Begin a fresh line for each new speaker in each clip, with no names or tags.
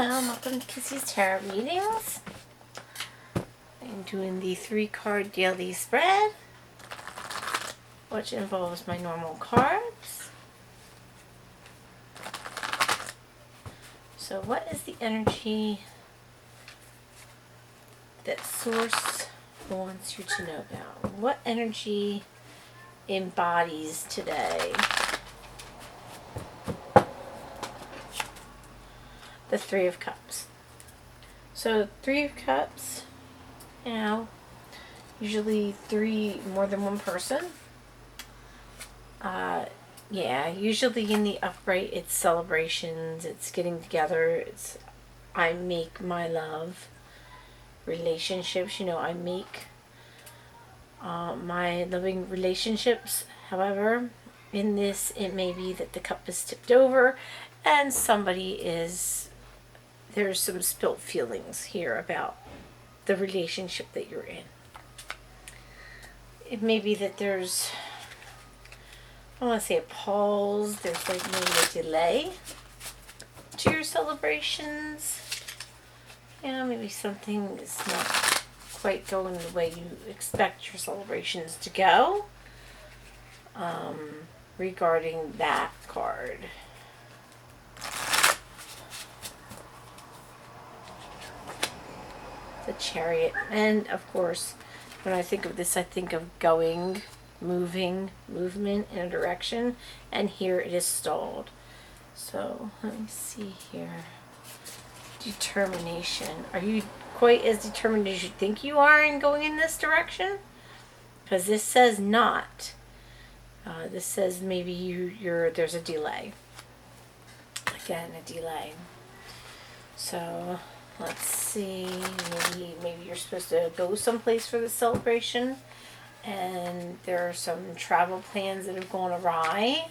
welcome to Kissy's Tarot Readings. I'm doing the 3-card daily spread, which involves my normal cards. So what is the energy that Source wants you to know about? What energy embodies today? The Three of Cups. So Three of Cups, usually more than one person. Usually in the upright, it's celebrations, it's getting together, it's I make my love, relationships, I make my loving relationships. However, in this, it may be that the cup is tipped over and there's some spilt feelings here about the relationship that you're in. It may be that there's, I want to say a pause, there's like maybe a delay to your celebrations. Maybe something is not quite going the way you expect your celebrations to go. Regarding that card. The Chariot. And of course, when I think of this, I think of going, movement in a direction, and here it is stalled. So let me see here. Determination. Are you quite as determined as you think you are in going in this direction? Because this says not. This says maybe there's a delay. Again, a delay. So let's see. Maybe you're supposed to go someplace for the celebration, and there are some travel plans that have gone awry.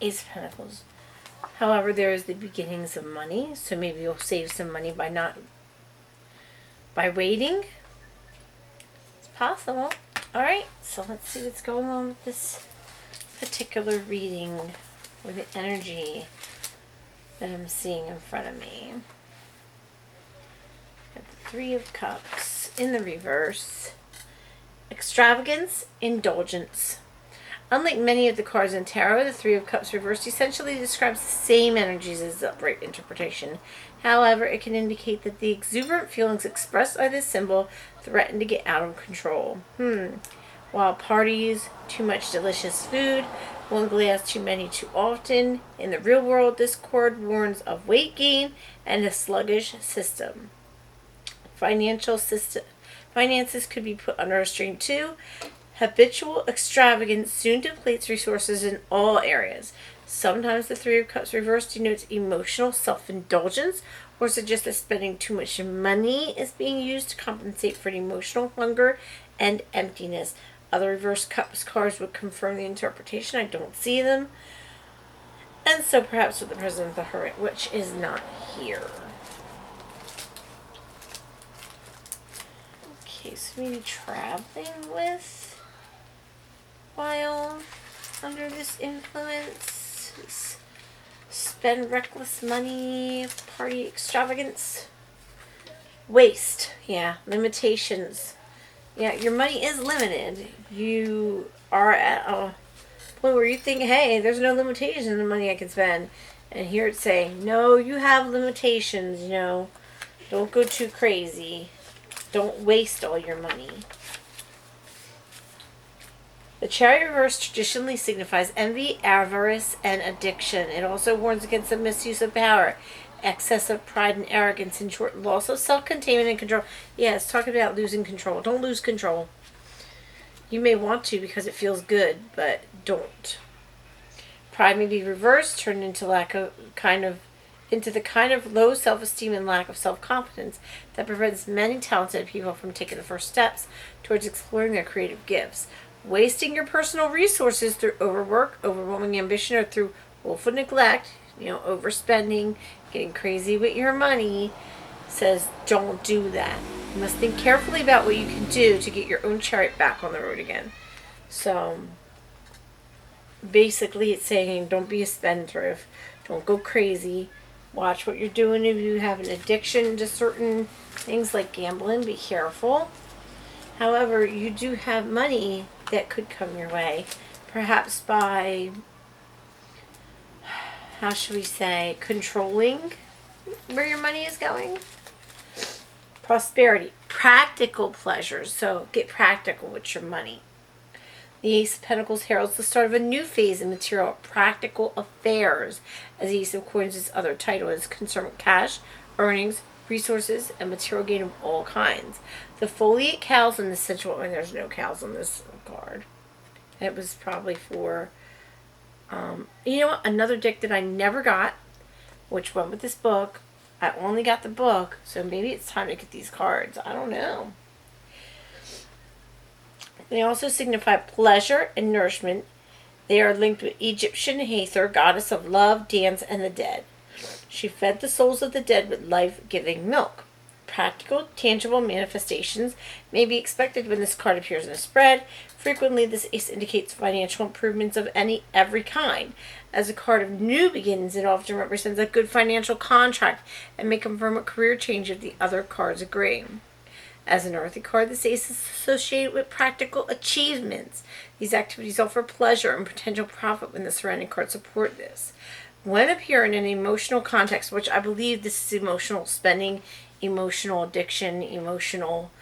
Ace of Pentacles. However, there is the beginnings of money, so maybe you'll save some money by waiting. It's possible. Alright, so let's see what's going on with this particular reading, with the energy that I'm seeing in front of me. Got the Three of Cups in the reverse. Extravagance, indulgence. Unlike many of the cards in tarot, the Three of Cups reversed essentially describes the same energies as the upright interpretation. However, it can indicate that the exuberant feelings expressed by this symbol threaten to get out of control. While parties, too much delicious food, one glass too many too often. In the real world, this card warns of weight gain and a sluggish system. Finances could be put under strain too. Habitual extravagance soon depletes resources in all areas. Sometimes the Three of Cups reversed denotes emotional self-indulgence or suggests that spending too much money is being used to compensate for emotional hunger and emptiness. Other reverse cups cards would confirm the interpretation. I don't see them. And so perhaps with the President of the Hermit, which is not here. Okay, so maybe traveling with while under this influence, spend reckless money, party extravagance, waste, limitations. Your money is limited. You are at a point where you think, hey, there's no limitations in the money I can spend. And here it's saying, no, you have limitations, Don't go too crazy. Don't waste all your money. The Chariot reverse traditionally signifies envy, avarice, and addiction. It also warns against the misuse of power, excessive pride and arrogance, in short, loss of self-containment and control. It's talking about losing control. Don't lose control. You may want to because it feels good, but don't. Pride may be reversed, turned into the kind of low self-esteem and lack of self-confidence that prevents many talented people from taking the first steps towards exploring their creative gifts. Wasting your personal resources through overwork, overwhelming ambition, or through willful neglect, overspending, getting crazy with your money, says don't do that. You must think carefully about what you can do to get your own chariot back on the road again. So basically it's saying don't be a spendthrift. Don't go crazy. Watch what you're doing. If you have an addiction to certain things like gambling, be careful. However, you do have money that could come your way. Perhaps by, how should we say, controlling where your money is going. Prosperity. Practical pleasures. So get practical with your money. The Ace of Pentacles heralds the start of a new phase in material practical affairs, as the Ace of Coins' its other title is concerned with cash, earnings, resources, and material gain of all kinds. The foliate cows in the central, and there's no cows on this card. It was probably for, another deck that I never got, which went with this book. I only got the book, so maybe it's time to get these cards. I don't know. They also signify pleasure and nourishment. They are linked with Egyptian Hathor, goddess of love, dance, and the dead. She fed the souls of the dead with life-giving milk. Practical, tangible manifestations may be expected when this card appears in a spread. Frequently, this ace indicates financial improvements of every kind. As a card of new beginnings, it often represents a good financial contract and may confirm a career change if the other cards agree. As an earthy card, this ace is associated with practical achievements. These activities offer pleasure and potential profit when the surrounding cards support this. When appearing in an emotional context, which I believe this is emotional spending, emotional addiction, emotional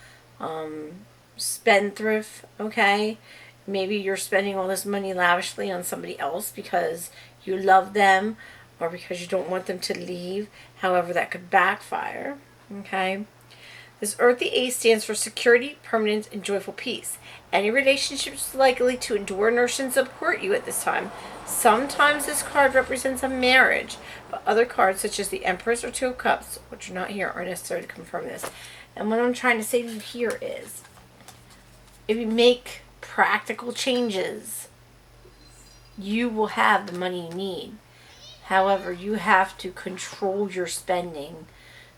spendthrift, okay? Maybe you're spending all this money lavishly on somebody else because you love them or because you don't want them to leave. However, that could backfire, okay? This earthy ace stands for security, permanence, and joyful peace. Any relationship is likely to endure, nourish, and support you at this time. Sometimes this card represents a marriage, but other cards, such as the Empress or Two of Cups, which are not here, are necessary to confirm this. And what I'm trying to say to you here is, if you make practical changes, you will have the money you need. However, you have to control your spending,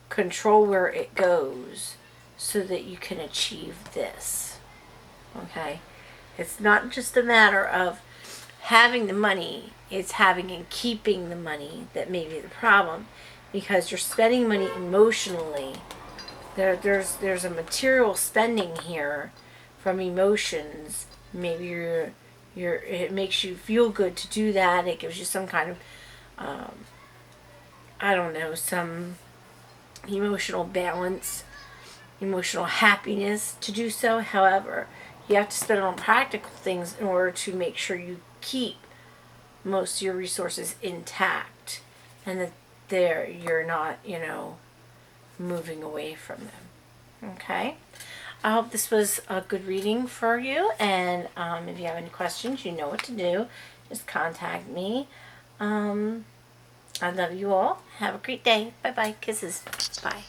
control where it goes, so that you can achieve this. Okay? It's not just a matter of having the money, it's having and keeping the money that may be the problem, because you're spending money emotionally. There's a material spending here from emotions. Maybe it makes you feel good to do that. It gives you some kind of some emotional balance, emotional happiness to do so. However, you have to spend it on practical things in order to make sure you keep most of your resources intact and that you're not, moving away from them. Okay? I hope this was a good reading for you, and if you have any questions, you know what to do. Just contact me. I love you all. Have a great day. Bye-bye. Kisses. Bye.